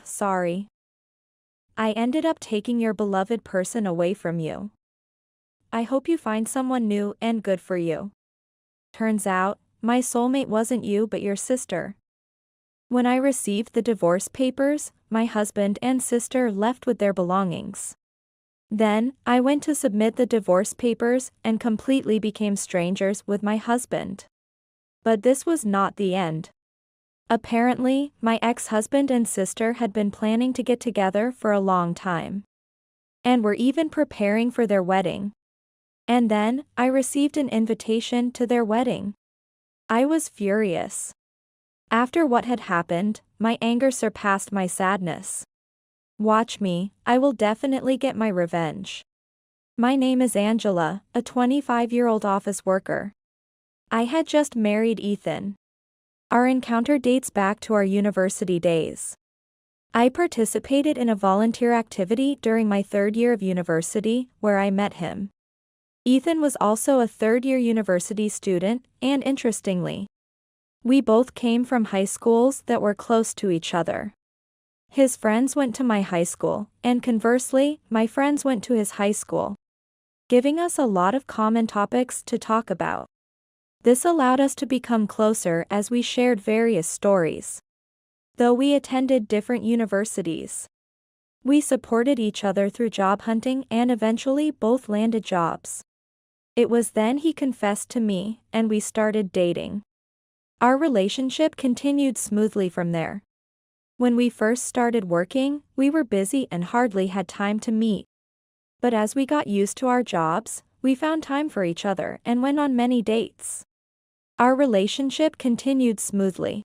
sorry. I ended up taking your beloved person away from you. I hope you find someone new and good for you. Turns out, my soulmate wasn't you but your sister. When I received the divorce papers, my husband and sister left with their belongings. Then, I went to submit the divorce papers and completely became strangers with my husband. But this was not the end. Apparently, my ex-husband and sister had been planning to get together for a long time. And were even preparing for their wedding. And then, I received an invitation to their wedding. I was furious. After what had happened, my anger surpassed my sadness. Watch me, I will definitely get my revenge. My name is Angela, a 25-year-old office worker. I had just married Ethan. Our encounter dates back to our university days. I participated in a volunteer activity during my third year of university, where I met him. Ethan was also a third-year university student, and interestingly, we both came from high schools that were close to each other. His friends went to my high school, and conversely, my friends went to his high school, giving us a lot of common topics to talk about. This allowed us to become closer as we shared various stories. Though we attended different universities, we supported each other through job hunting and eventually both landed jobs. It was then he confessed to me, and we started dating. Our relationship continued smoothly from there. When we first started working, we were busy and hardly had time to meet. But as we got used to our jobs, we found time for each other and went on many dates. Our relationship continued smoothly.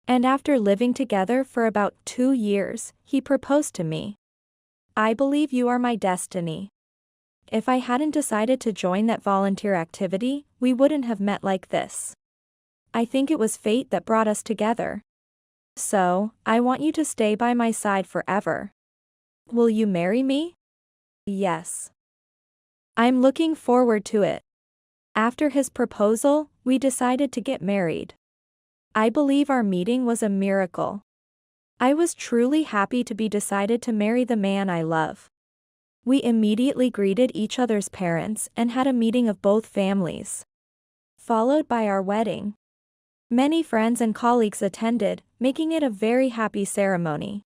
And after living together for about 2 years, he proposed to me. I believe you are my destiny. If I hadn't decided to join that volunteer activity, we wouldn't have met like this. I think it was fate that brought us together. So, I want you to stay by my side forever. Will you marry me? Yes. I'm looking forward to it. After his proposal, we decided to get married. I believe our meeting was a miracle. I was truly happy to be decided to marry the man I love. We immediately greeted each other's parents and had a meeting of both families, followed by our wedding. Many friends and colleagues attended, making it a very happy ceremony.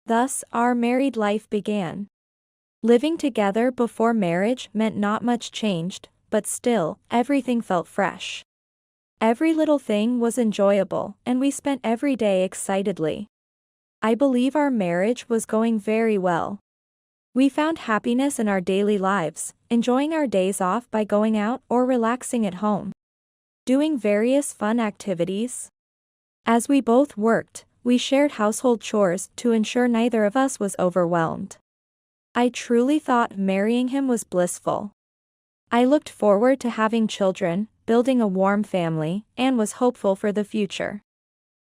Thus, our married life began. Living together before marriage meant not much changed, but still, everything felt fresh. Every little thing was enjoyable, and we spent every day excitedly. I believe our marriage was going very well. We found happiness in our daily lives, enjoying our days off by going out or relaxing at home, doing various fun activities. As we both worked, we shared household chores to ensure neither of us was overwhelmed. I truly thought marrying him was blissful. I looked forward to having children, building a warm family, and was hopeful for the future.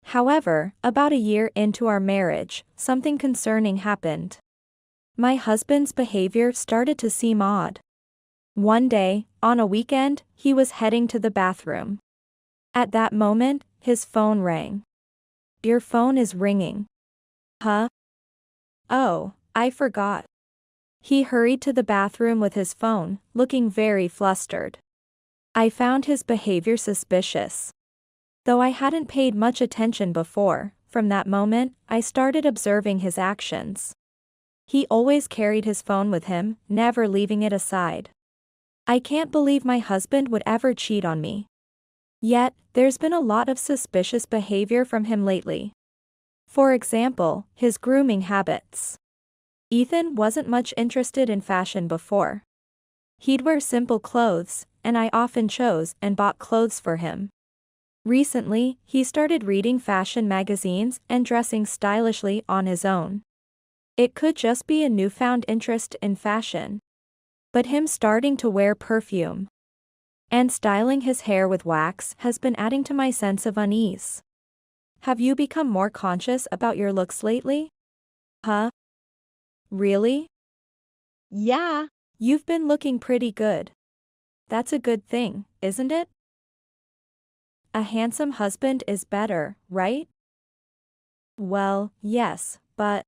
However, about a year into our marriage, something concerning happened. My husband's behavior started to seem odd. One day, on a weekend, he was heading to the bathroom. At that moment, his phone rang. Your phone is ringing. Huh? Oh, I forgot. He hurried to the bathroom with his phone, looking very flustered. I found his behavior suspicious. Though I hadn't paid much attention before, from that moment, I started observing his actions. He always carried his phone with him, never leaving it aside. I can't believe my husband would ever cheat on me. Yet, there's been a lot of suspicious behavior from him lately. For example, his grooming habits. Ethan wasn't much interested in fashion before. He'd wear simple clothes, and I often chose and bought clothes for him. Recently, he started reading fashion magazines and dressing stylishly on his own. It could just be a newfound interest in fashion. But him starting to wear perfume and styling his hair with wax has been adding to my sense of unease. Have you become more conscious about your looks lately? Huh? Really? Yeah. You've been looking pretty good. That's a good thing, isn't it? A handsome husband is better, right? Well, yes, but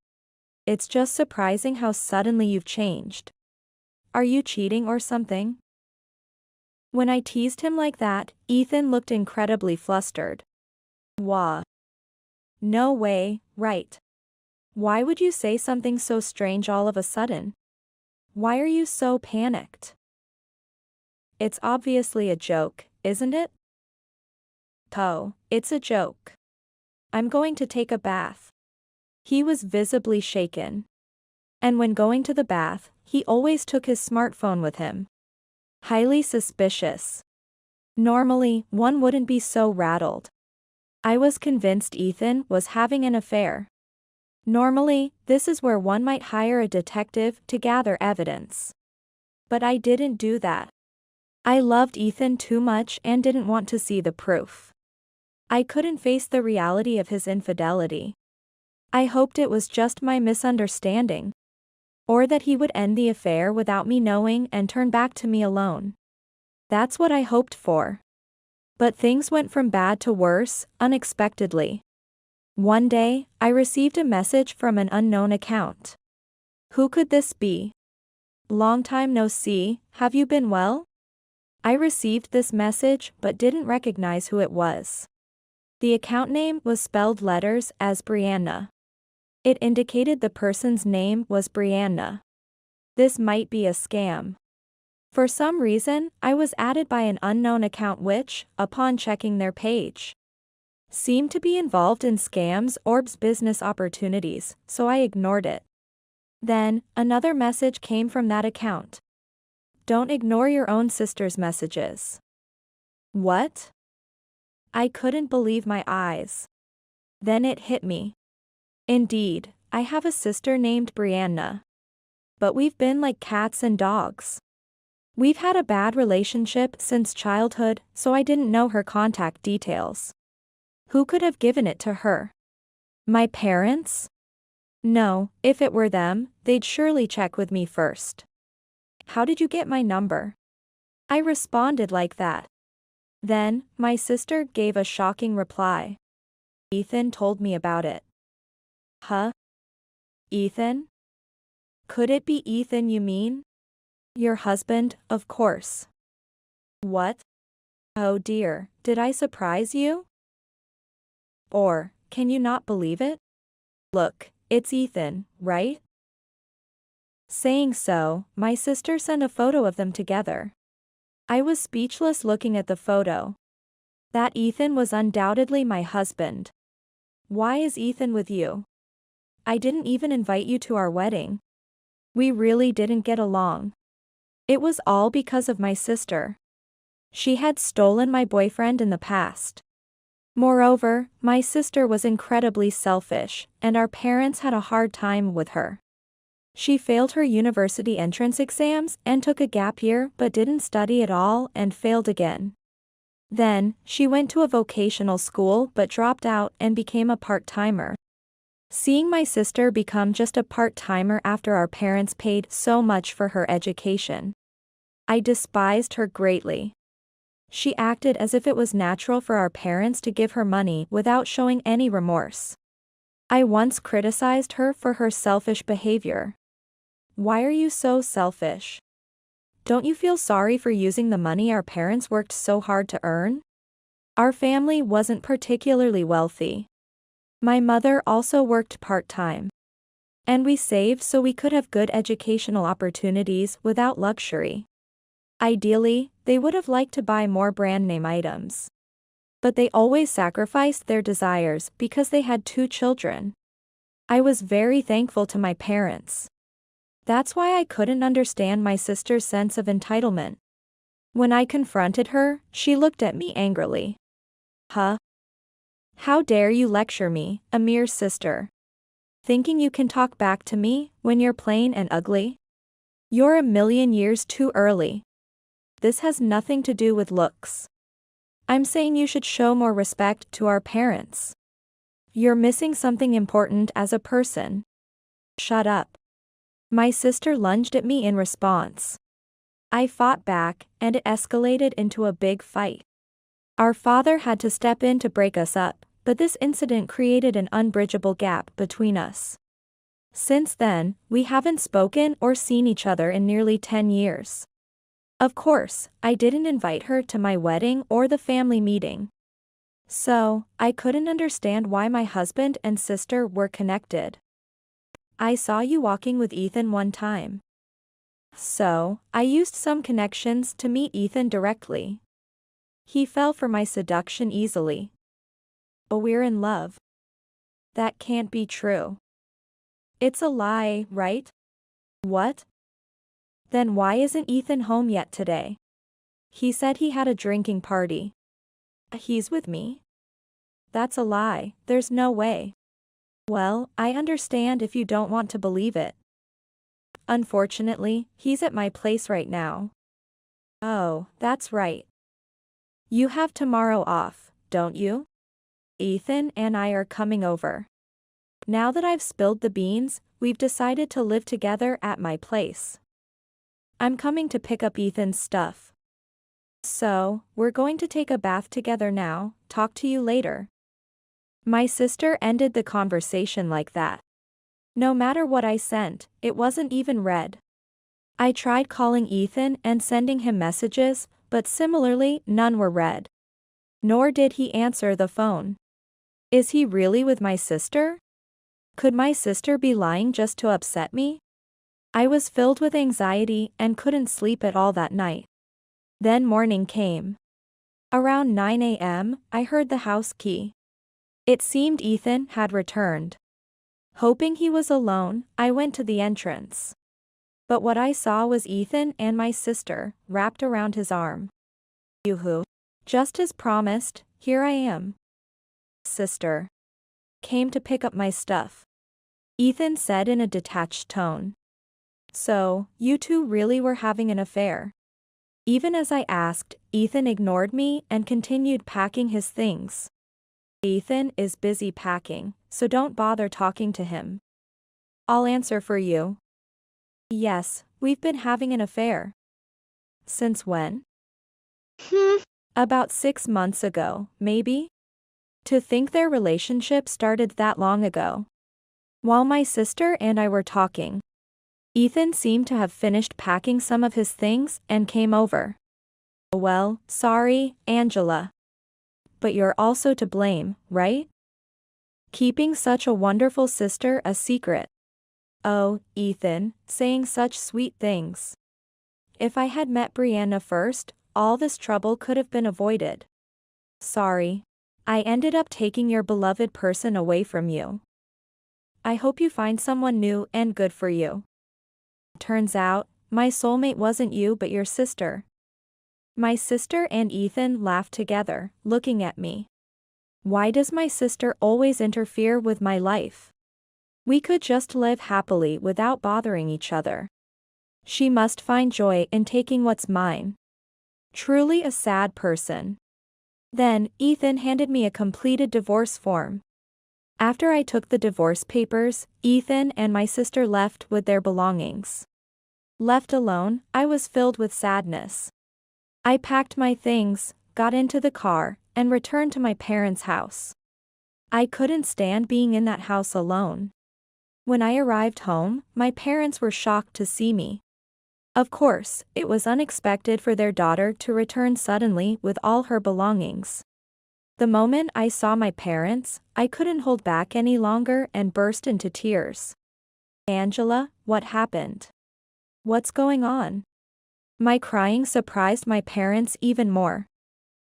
it's just surprising how suddenly you've changed. Are you cheating or something? When I teased him like that, Ethan looked incredibly flustered. Wah. No way, right. Why would you say something so strange all of a sudden? Why are you so panicked? It's obviously a joke, isn't it? Oh, it's a joke. I'm going to take a bath. He was visibly shaken. And when going to the bath, he always took his smartphone with him. Highly suspicious. Normally, one wouldn't be so rattled. I was convinced Ethan was having an affair. Normally, this is where one might hire a detective to gather evidence. But I didn't do that. I loved Ethan too much and didn't want to see the proof. I couldn't face the reality of his infidelity. I hoped it was just my misunderstanding. Or that he would end the affair without me knowing and turn back to me alone. That's what I hoped for. But things went from bad to worse, unexpectedly. One day, I received a message from an unknown account. Who could this be? Long time no see, have you been well? I received this message but didn't recognize who it was. The account name was spelled letters as Brianna. It indicated the person's name was Brianna. This might be a scam. For some reason, I was added by an unknown account which, upon checking their page, seemed to be involved in scams or business opportunities, so I ignored it. Then, another message came from that account. Don't ignore your own sister's messages. What? I couldn't believe my eyes. Then it hit me. Indeed, I have a sister named Brianna. But we've been like cats and dogs. We've had a bad relationship since childhood, so I didn't know her contact details. Who could have given it to her? My parents? No, if it were them, they'd surely check with me first. How did you get my number? I responded like that. Then, my sister gave a shocking reply. Ethan told me about it. Huh? Ethan? Could it be Ethan you mean? Your husband, of course. What? Oh dear, did I surprise you? Or, can you not believe it? Look, it's Ethan, right? Saying so, my sister sent a photo of them together. I was speechless looking at the photo. That Ethan was undoubtedly my husband. Why is Ethan with you? I didn't even invite you to our wedding. We really didn't get along. It was all because of my sister. She had stolen my boyfriend in the past. Moreover, my sister was incredibly selfish, and our parents had a hard time with her. She failed her university entrance exams and took a gap year but didn't study at all and failed again. Then, she went to a vocational school but dropped out and became a part-timer. Seeing my sister become just a part-timer after our parents paid so much for her education, I despised her greatly. She acted as if it was natural for our parents to give her money without showing any remorse. I once criticized her for her selfish behavior. Why are you so selfish? Don't you feel sorry for using the money our parents worked so hard to earn? Our family wasn't particularly wealthy. My mother also worked part-time. And we saved so we could have good educational opportunities without luxury. Ideally, they would have liked to buy more brand name items. But they always sacrificed their desires because they had 2 children. I was very thankful to my parents. That's why I couldn't understand my sister's sense of entitlement. When I confronted her, she looked at me angrily. Huh? How dare you lecture me, a mere sister? Thinking you can talk back to me when you're plain and ugly? You're a million years too early. This has nothing to do with looks. I'm saying you should show more respect to our parents. You're missing something important as a person. Shut up. My sister lunged at me in response. I fought back, and it escalated into a big fight. Our father had to step in to break us up, but this incident created an unbridgeable gap between us. Since then, we haven't spoken or seen each other in nearly 10 years. Of course, I didn't invite her to my wedding or the family meeting. So, I couldn't understand why my husband and sister were connected. I saw you walking with Ethan one time. So, I used some connections to meet Ethan directly. He fell for my seduction easily. But we're in love. That can't be true. It's a lie, right? What? Then why isn't Ethan home yet today? He said he had a drinking party. He's with me? That's a lie, there's no way. Well, I understand if you don't want to believe it. Unfortunately, he's at my place right now. Oh, that's right. You have tomorrow off, don't you? Ethan and I are coming over. Now that I've spilled the beans, we've decided to live together at my place. I'm coming to pick up Ethan's stuff. So, we're going to take a bath together now, talk to you later. My sister ended the conversation like that. No matter what I sent, it wasn't even read. I tried calling Ethan and sending him messages, but similarly, none were read. Nor did he answer the phone. Is he really with my sister? Could my sister be lying just to upset me? I was filled with anxiety and couldn't sleep at all that night. Then morning came. Around 9 a.m., I heard the house key. It seemed Ethan had returned. Hoping he was alone, I went to the entrance. But what I saw was Ethan and my sister, wrapped around his arm. Yoo-hoo. Just as promised, here I am. Sister. Came to pick up my stuff. Ethan said in a detached tone. So, you two really were having an affair? Even as I asked, Ethan ignored me and continued packing his things. Ethan is busy packing, so don't bother talking to him. I'll answer for you. Yes, we've been having an affair. Since when? About 6 months ago, maybe? To think their relationship started that long ago. While my sister and I were talking, Ethan seemed to have finished packing some of his things and came over. Well, sorry, Angela. But you're also to blame, right? Keeping such a wonderful sister a secret. Oh, Ethan, saying such sweet things. If I had met Brianna first, all this trouble could have been avoided. Sorry. I ended up taking your beloved person away from you. I hope you find someone new and good for you. Turns out, my soulmate wasn't you but your sister. My sister and Ethan laughed together, looking at me. Why does my sister always interfere with my life? We could just live happily without bothering each other. She must find joy in taking what's mine. Truly a sad person. Then, Ethan handed me a completed divorce form. After I took the divorce papers, Ethan and my sister left with their belongings. Left alone, I was filled with sadness. I packed my things, got into the car, and returned to my parents' house. I couldn't stand being in that house alone. When I arrived home, my parents were shocked to see me. Of course, it was unexpected for their daughter to return suddenly with all her belongings. The moment I saw my parents, I couldn't hold back any longer and burst into tears. Angela, what happened? What's going on? My crying surprised my parents even more.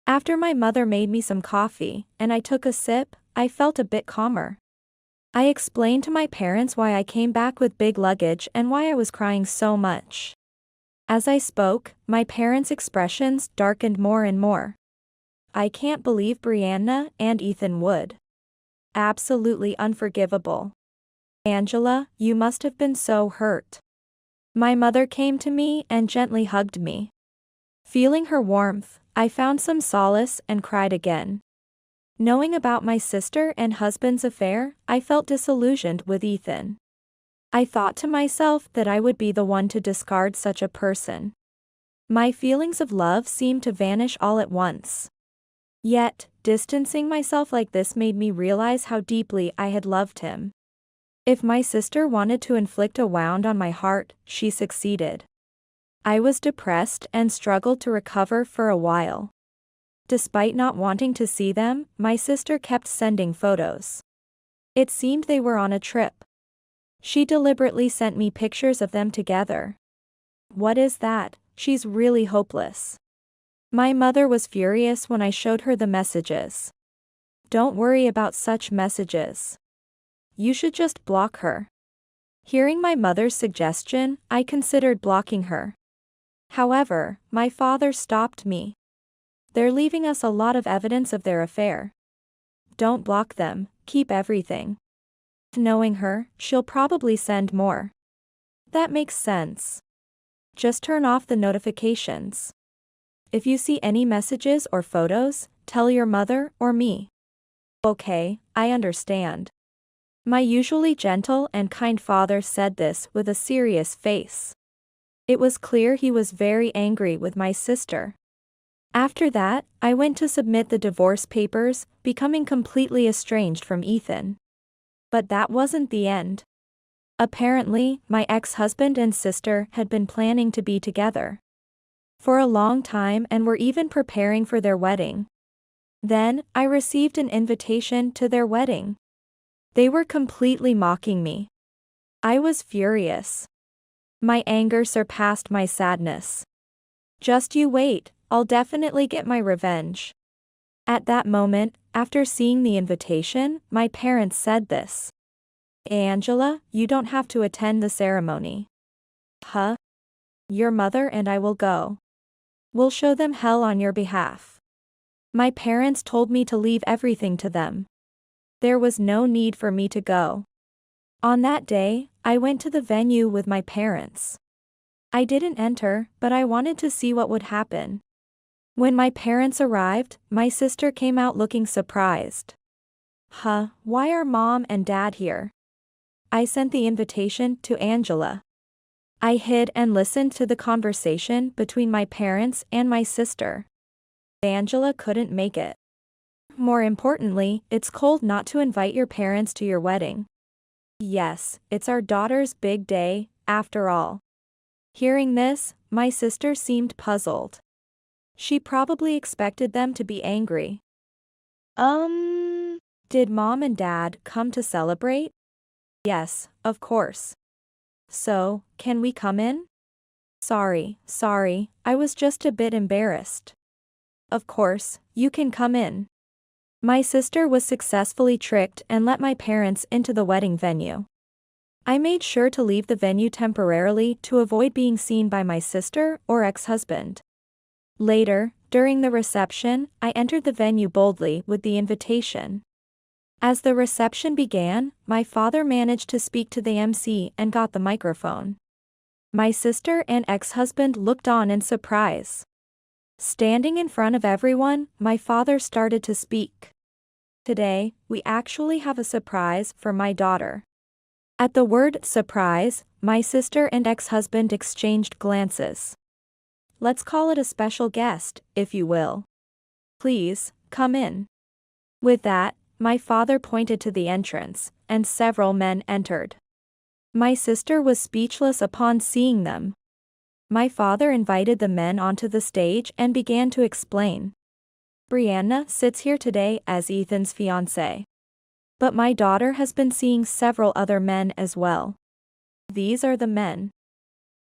After my mother made me some coffee, and I took a sip, I felt a bit calmer. I explained to my parents why I came back with big luggage and why I was crying so much. As I spoke, my parents' expressions darkened more and more. I can't believe Brianna and Ethan would. Absolutely unforgivable. Angela, you must have been so hurt. My mother came to me and gently hugged me. Feeling her warmth, I found some solace and cried again. Knowing about my sister and husband's affair, I felt disillusioned with Ethan. I thought to myself that I would be the one to discard such a person. My feelings of love seemed to vanish all at once. Yet, distancing myself like this made me realize how deeply I had loved him. If my sister wanted to inflict a wound on my heart, she succeeded. I was depressed and struggled to recover for a while. Despite not wanting to see them, my sister kept sending photos. It seemed they were on a trip. She deliberately sent me pictures of them together. What is that? She's really hopeless. My mother was furious when I showed her the messages. Don't worry about such messages. You should just block her. Hearing my mother's suggestion, I considered blocking her. However, my father stopped me. They're leaving us a lot of evidence of their affair. Don't block them, keep everything. Knowing her, she'll probably send more. That makes sense. Just turn off the notifications. If you see any messages or photos, tell your mother or me. Okay, I understand. My usually gentle and kind father said this with a serious face. It was clear he was very angry with my sister. After that, I went to submit the divorce papers, becoming completely estranged from Ethan. But that wasn't the end. Apparently, my ex-husband and sister had been planning to be together for a long time and were even preparing for their wedding. Then, I received an invitation to their wedding. They were completely mocking me. I was furious. My anger surpassed my sadness. Just you wait, I'll definitely get my revenge. At that moment, after seeing the invitation, my parents said this. Angela, you don't have to attend the ceremony. Huh? Your mother and I will go. We'll show them hell on your behalf. My parents told me to leave everything to them. There was no need for me to go. On that day, I went to the venue with my parents. I didn't enter, but I wanted to see what would happen. When my parents arrived, my sister came out looking surprised. Huh, why are mom and dad here? I sent the invitation to Angela. I hid and listened to the conversation between my parents and my sister. Angela couldn't make it. More importantly, it's cold not to invite your parents to your wedding. Yes, it's our daughter's big day, after all. Hearing this, my sister seemed puzzled. She probably expected them to be angry. Did mom and dad come to celebrate? Yes, of course. So, can we come in? Sorry, I was just a bit embarrassed. Of course, you can come in. My sister was successfully tricked and let my parents into the wedding venue. I made sure to leave the venue temporarily to avoid being seen by my sister or ex-husband. Later, during the reception, I entered the venue boldly with the invitation. As the reception began, my father managed to speak to the MC and got the microphone. My sister and ex-husband looked on in surprise. Standing in front of everyone, my father started to speak. Today, we actually have a surprise for my daughter. At the word surprise, my sister and ex-husband exchanged glances. Let's call it a special guest, if you will. Please, come in. With that, my father pointed to the entrance, and several men entered. My sister was speechless upon seeing them. My father invited the men onto the stage and began to explain. Brianna sits here today as Ethan's fiancée. But my daughter has been seeing several other men as well. These are the men.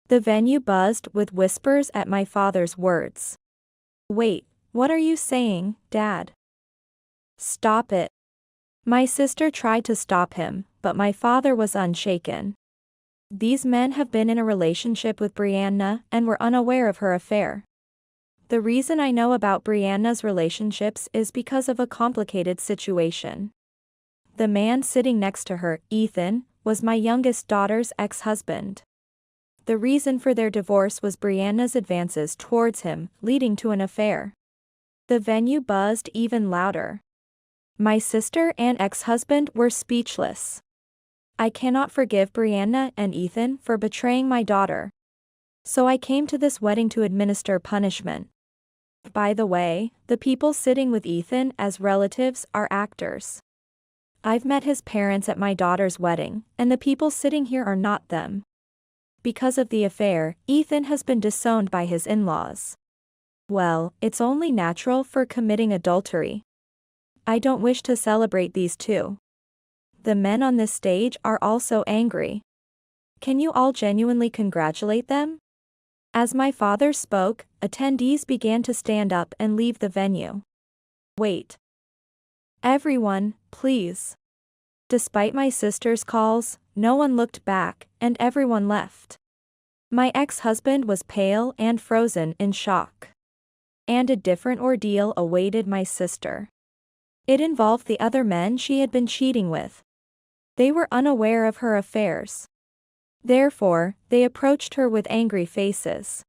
The venue buzzed with whispers at my father's words. Wait, what are you saying, Dad? Stop it. My sister tried to stop him, but my father was unshaken. These men have been in a relationship with Brianna and were unaware of her affair. The reason I know about Brianna's relationships is because of a complicated situation. The man sitting next to her, Ethan, was my youngest daughter's ex-husband. The reason for their divorce was Brianna's advances towards him, leading to an affair. The venue buzzed even louder. My sister and ex-husband were speechless. I cannot forgive Brianna and Ethan for betraying my daughter. So I came to this wedding to administer punishment. By the way, the people sitting with Ethan as relatives are actors. I've met his parents at my daughter's wedding, and the people sitting here are not them. Because of the affair, Ethan has been disowned by his in-laws. Well, it's only natural for committing adultery. I don't wish to celebrate these two. The men on this stage are also angry. Can you all genuinely congratulate them? As my father spoke, attendees began to stand up and leave the venue. Wait. Everyone, please. Despite my sister's calls, no one looked back, and everyone left. My ex-husband was pale and frozen in shock. And a different ordeal awaited my sister. It involved the other men she had been cheating with. They were unaware of her affairs. Therefore, they approached her with angry faces.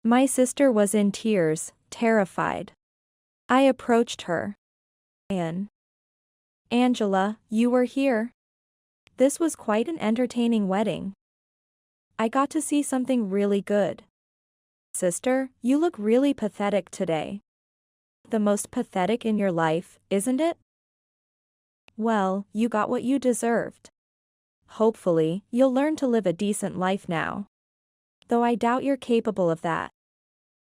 My sister was in tears, terrified. I approached her. Angela, you were here? This was quite an entertaining wedding. I got to see something really good. Sister, you look really pathetic today. The most pathetic in your life, isn't it? Well, you got what you deserved. Hopefully, you'll learn to live a decent life now. Though I doubt you're capable of that.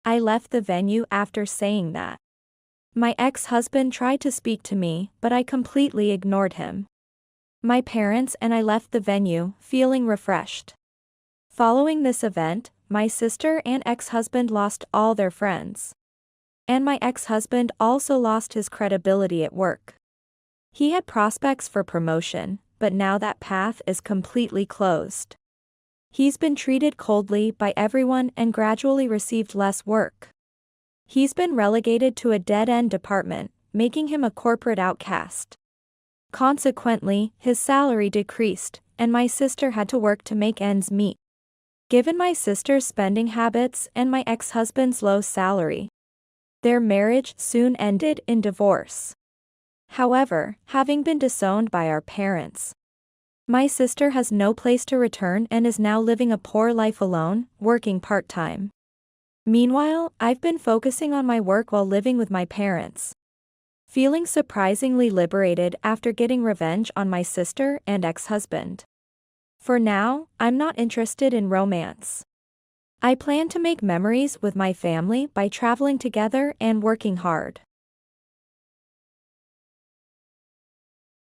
I left the venue after saying that. My ex-husband tried to speak to me, but I completely ignored him. My parents and I left the venue, feeling refreshed. Following this event, my sister and ex-husband lost all their friends. And my ex-husband also lost his credibility at work. He had prospects for promotion, but now that path is completely closed. He's been treated coldly by everyone and gradually received less work. He's been relegated to a dead-end department, making him a corporate outcast. Consequently, his salary decreased, and my sister had to work to make ends meet. Given my sister's spending habits and my ex-husband's low salary, their marriage soon ended in divorce. However, having been disowned by our parents, my sister has no place to return and is now living a poor life alone, working part-time. Meanwhile, I've been focusing on my work while living with my parents. Feeling surprisingly liberated after getting revenge on my sister and ex-husband. For now, I'm not interested in romance. I plan to make memories with my family by traveling together and working hard.